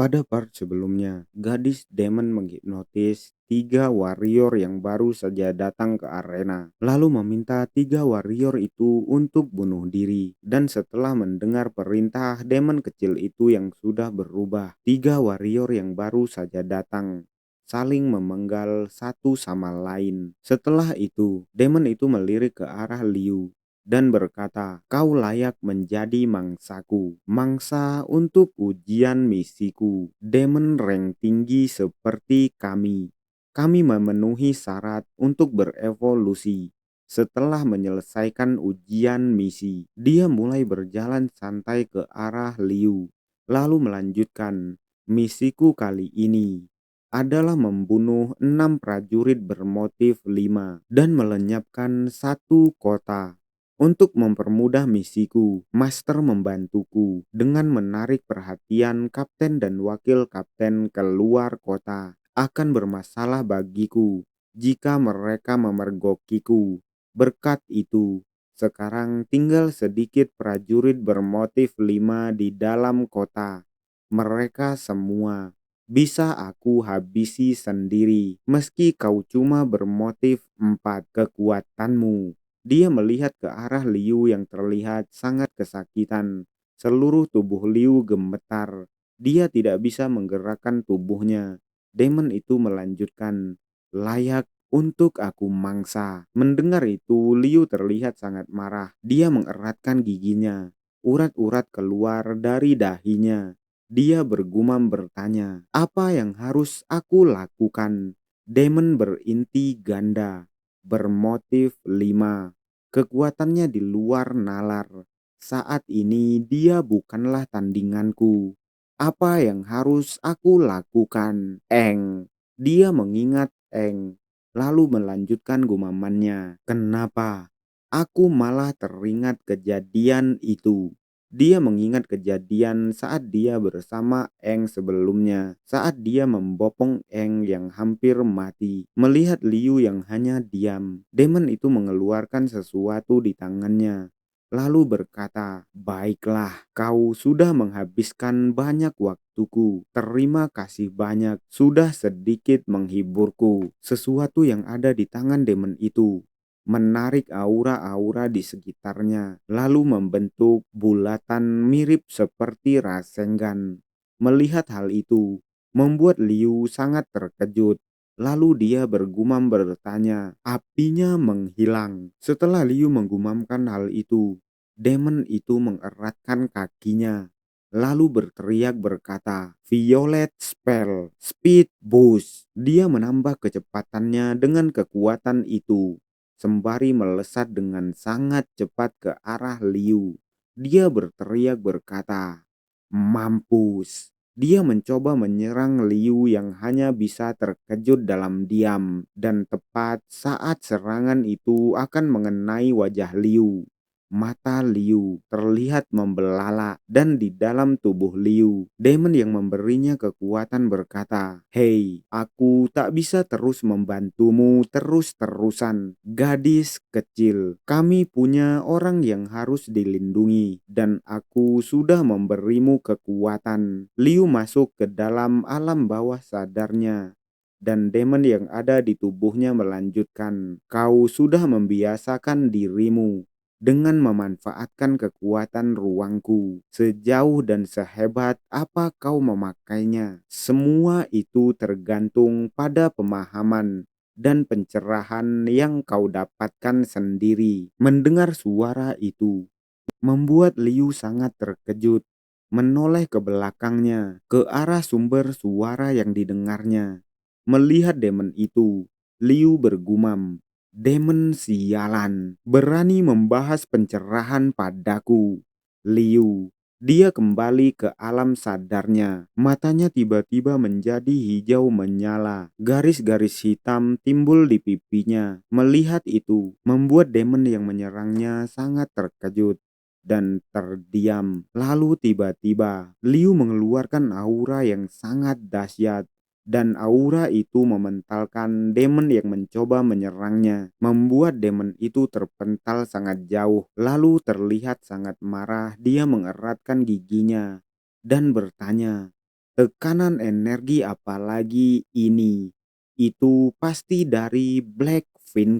Pada part sebelumnya, gadis Demon menghipnotis tiga warrior yang baru saja datang ke arena, lalu meminta tiga warrior itu untuk bunuh diri. Dan setelah mendengar perintah Demon kecil itu yang sudah berubah, tiga warrior yang baru saja datang saling memenggal satu sama lain. Setelah itu, Demon itu melirik ke arah Liu dan berkata, "Kau layak menjadi mangsaku, mangsa untuk ujian misiku. Demon rank tinggi seperti kami. Kami memenuhi syarat untuk berevolusi." Setelah menyelesaikan ujian misi, dia mulai berjalan santai ke arah Liu, lalu melanjutkan, "Misiku kali ini adalah membunuh 6 prajurit bermotif 5 dan melenyapkan satu kota. Untuk mempermudah misiku, Master membantuku dengan menarik perhatian kapten dan wakil kapten keluar kota. Akan bermasalah bagiku jika mereka memergokiku. Berkat itu, sekarang tinggal sedikit prajurit bermotif 5 di dalam kota. Mereka semua bisa aku habisi sendiri meski kau cuma bermotif 4 kekuatanmu." Dia melihat ke arah Liu yang terlihat sangat kesakitan. Seluruh tubuh Liu gemetar. Dia tidak bisa menggerakkan tubuhnya. Demon itu melanjutkan, "Layak untuk aku mangsa." Mendengar itu, Liu terlihat sangat marah. Dia mengeratkan giginya. Urat-urat keluar dari dahinya. Dia bergumam bertanya, "Apa yang harus aku lakukan?" Demon berinti ganda, bermotif 5. Kekuatannya di luar nalar. Saat ini dia bukanlah tandinganku. Apa yang harus aku lakukan? Eng. Dia mengingat Eng, lalu melanjutkan gumamannya. "Kenapa aku malah teringat kejadian itu?" Dia mengingat kejadian saat dia bersama Eng sebelumnya, saat dia membopong Eng yang hampir mati. Melihat Liu yang hanya diam, Demon itu mengeluarkan sesuatu di tangannya, lalu berkata, "Baiklah, kau sudah menghabiskan banyak waktuku. Terima kasih banyak, sudah sedikit menghiburku." Sesuatu yang ada di tangan Demon itu menarik aura-aura di sekitarnya, lalu membentuk bulatan mirip seperti Rasengan. Melihat hal itu, membuat Liu sangat terkejut. Lalu dia bergumam bertanya, "Apinya menghilang." Setelah Liu menggumamkan hal itu, Demon itu mengeratkan kakinya, lalu berteriak berkata, "Violet Spell, Speed Boost." Dia menambah kecepatannya dengan kekuatan itu sembari melesat dengan sangat cepat ke arah Liu. Dia berteriak berkata, "Mampus." Dia mencoba menyerang Liu yang hanya bisa terkejut dalam diam, dan tepat saat serangan itu akan mengenai wajah Liu, mata Liu terlihat membelalak, dan di dalam tubuh Liu, Demon yang memberinya kekuatan berkata, "Hei, aku tak bisa terus membantumu terus-terusan. Gadis kecil, kami punya orang yang harus dilindungi, dan aku sudah memberimu kekuatan." Liu masuk ke dalam alam bawah sadarnya, dan demon yang ada di tubuhnya melanjutkan, "Kau sudah membiasakan dirimu dengan memanfaatkan kekuatan ruangku. Sejauh dan sehebat apa kau memakainya, semua itu tergantung pada pemahaman dan pencerahan yang kau dapatkan sendiri." Mendengar suara itu membuat Liu sangat terkejut, menoleh ke belakangnya ke arah sumber suara yang didengarnya. Melihat demon itu, Liu bergumam, "Demon sialan, berani membahas pencerahan padaku." Liu, dia kembali ke alam sadarnya. Matanya tiba-tiba menjadi hijau menyala. Garis-garis hitam timbul di pipinya. Melihat itu, membuat demon yang menyerangnya sangat terkejut dan terdiam. Lalu tiba-tiba, Liu mengeluarkan aura yang sangat dahsyat, dan aura itu mementalkan demon yang mencoba menyerangnya, membuat demon itu terpental sangat jauh. Lalu terlihat sangat marah. Dia mengeratkan giginya dan bertanya, Tekanan energi apalagi ini? Itu pasti dari Black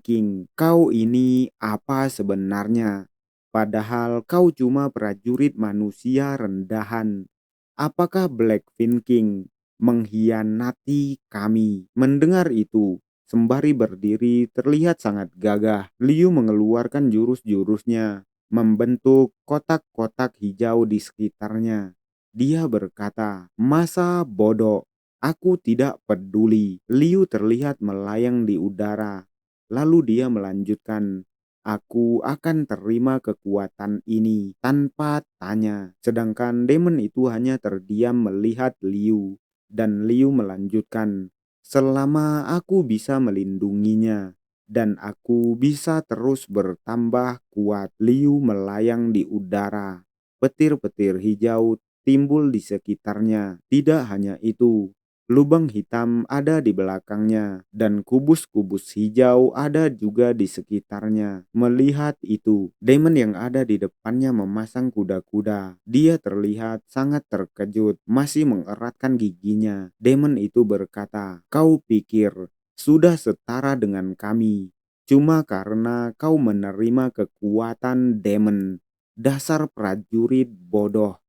King. Kau ini apa sebenarnya? Padahal kau cuma prajurit manusia rendahan. Apakah Black King mengkhianati kami? Mendengar itu, sembari berdiri terlihat sangat gagah. Liu mengeluarkan jurus-jurusnya, membentuk kotak-kotak hijau di sekitarnya. Dia berkata, "Masa bodoh, aku tidak peduli." Liu terlihat melayang di udara. Lalu dia melanjutkan, "Aku akan terima kekuatan ini tanpa tanya." Sedangkan demon itu hanya terdiam melihat Liu. Dan Liu melanjutkan, "Selama aku bisa melindunginya dan aku bisa terus bertambah kuat." Liu melayang di udara. Petir-petir hijau timbul di sekitarnya. Tidak hanya itu, lubang hitam ada di belakangnya dan kubus-kubus hijau ada juga di sekitarnya. Melihat itu, demon yang ada di depannya memasang kuda-kuda. Dia terlihat sangat terkejut, masih mengeratkan giginya. Demon itu berkata, "Kau pikir sudah setara dengan kami cuma karena kau menerima kekuatan demon. Dasar prajurit bodoh.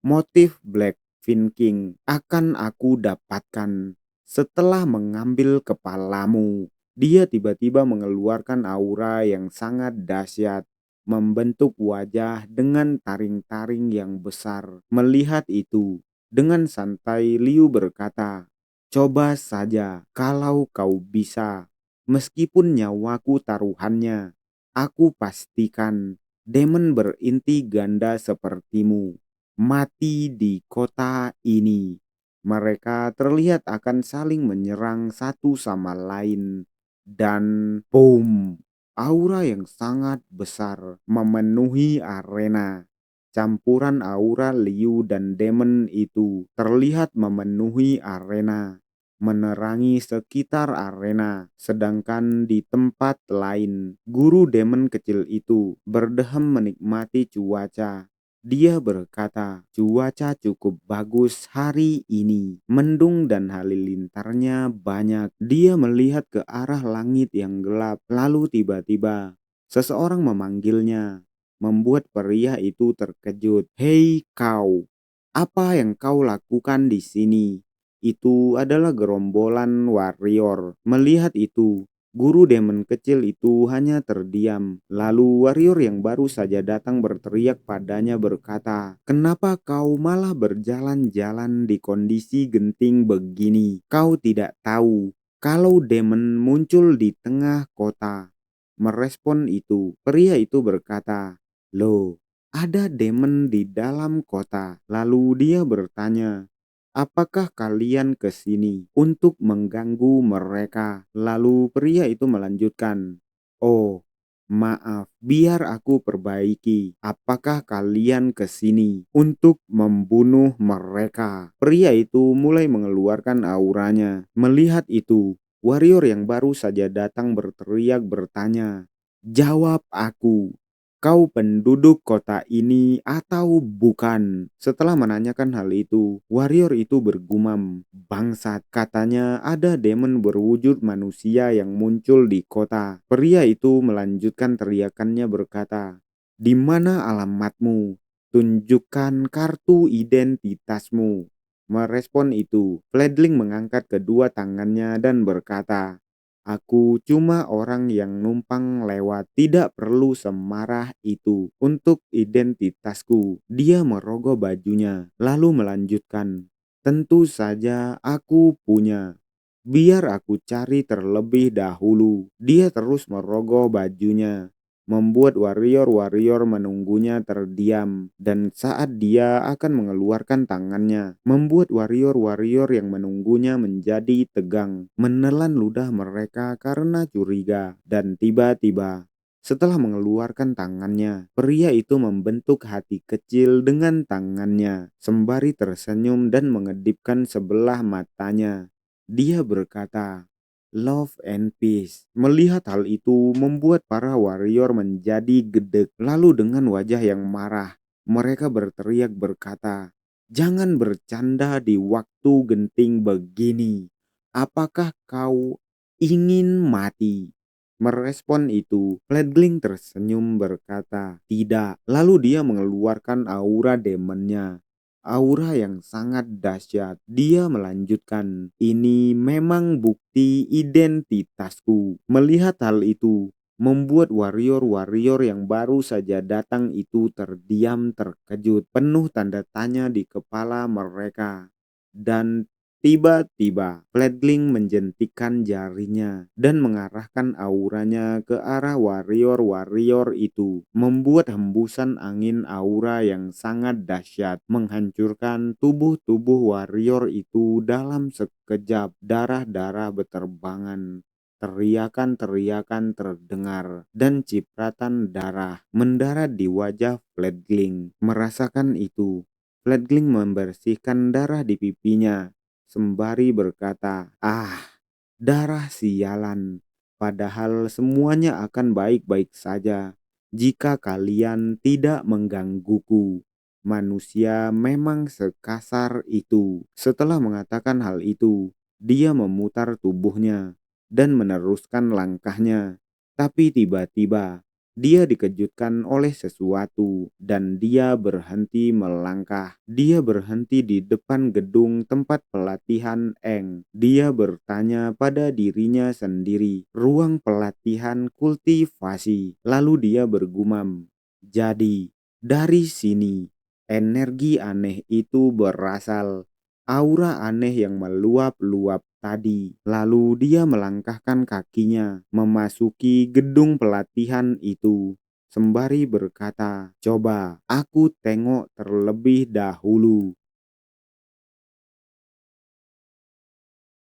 Motif Black King akan aku dapatkan setelah mengambil kepalamu." Dia tiba-tiba mengeluarkan aura yang sangat dahsyat, membentuk wajah dengan taring-taring yang besar. Melihat itu, dengan santai Liu berkata, "Coba saja kalau kau bisa. Meskipun nyawaku taruhannya, aku pastikan demon berinti ganda sepertimu mati di kota ini." Mereka terlihat akan saling menyerang satu sama lain. Dan boom, aura yang sangat besar memenuhi arena. Campuran aura Liu dan demon itu terlihat memenuhi arena, menerangi sekitar arena. Sedangkan di tempat lain, guru demon kecil itu berdehem menikmati cuaca. Dia berkata, "Cuaca cukup bagus hari ini. Mendung dan halilintarnya banyak." Dia melihat ke arah langit yang gelap. Lalu tiba-tiba seseorang memanggilnya, membuat pria itu terkejut. "Hei kau, apa yang kau lakukan di sini?" Itu adalah gerombolan warrior. Melihat itu, guru demon kecil itu hanya terdiam. Lalu warrior yang baru saja datang berteriak padanya berkata, "Kenapa kau malah berjalan-jalan di kondisi genting begini? Kau tidak tahu kalau demon muncul di tengah kota." Merespon itu, pria itu berkata, "Loh, ada demon di dalam kota." Lalu dia bertanya, "Apakah kalian ke sini untuk mengganggu mereka?" Lalu pria itu melanjutkan, "Oh, maaf, biar aku perbaiki. Apakah kalian ke sini untuk membunuh mereka?" Pria itu mulai mengeluarkan auranya. Melihat itu, warrior yang baru saja datang berteriak bertanya, "Jawab aku. Kau penduduk kota ini atau bukan?" Setelah menanyakan hal itu, warrior itu bergumam, "Bangsat," katanya, "ada demon berwujud manusia yang muncul di kota." Pria itu melanjutkan teriakannya berkata, "Di mana alamatmu? Tunjukkan kartu identitasmu." Merespon itu, Fledling mengangkat kedua tangannya dan berkata, "Aku cuma orang yang numpang lewat, tidak perlu semarah itu untuk identitasku." Dia merogoh bajunya, lalu melanjutkan, "Tentu saja aku punya. Biar aku cari terlebih dahulu." Dia terus merogoh bajunya, membuat warrior-warrior menunggunya terdiam. Dan saat dia akan mengeluarkan tangannya, membuat warrior-warrior yang menunggunya menjadi tegang, menelan ludah mereka karena curiga. Dan tiba-tiba, setelah mengeluarkan tangannya, pria itu membentuk hati kecil dengan tangannya, sembari tersenyum dan mengedipkan sebelah matanya. Dia berkata, "Love and peace." Melihat hal itu membuat para warrior menjadi gedek. Lalu dengan wajah yang marah, mereka berteriak berkata, Jangan bercanda di waktu genting begini. Apakah kau ingin mati?" Merespon itu, Fledgling tersenyum berkata, "Tidak." Lalu dia mengeluarkan aura demonnya. Aura yang sangat dahsyat. Dia melanjutkan, "Ini memang bukti identitasku." Melihat hal itu, membuat warrior-warrior yang baru saja datang itu terdiam terkejut, penuh tanda tanya di kepala mereka. Dan tiba-tiba, Fledgling menjentikan jarinya dan mengarahkan auranya ke arah warrior-warrior itu, membuat hembusan angin aura yang sangat dahsyat menghancurkan tubuh-tubuh warrior itu dalam sekejap. Darah-darah beterbangan. Teriakan-teriakan terdengar dan cipratan darah mendarat di wajah Fledgling. Merasakan itu, Fledgling membersihkan darah di pipinya sembari berkata, "Ah, darah sialan. Padahal semuanya akan baik-baik saja jika kalian tidak menggangguku. Manusia memang sekasar itu." Setelah mengatakan hal itu, dia memutar tubuhnya dan meneruskan langkahnya. Tapi tiba-tiba dia dikejutkan oleh sesuatu dan dia berhenti melangkah. Dia berhenti di depan gedung tempat pelatihan Eng. Dia bertanya pada dirinya sendiri, "Ruang pelatihan kultivasi." Lalu dia bergumam, "Jadi, dari sini energi aneh itu berasal. Aura aneh yang meluap-luap tadi." Lalu dia melangkahkan kakinya memasuki gedung pelatihan itu sembari berkata, "Coba aku tengok terlebih dahulu."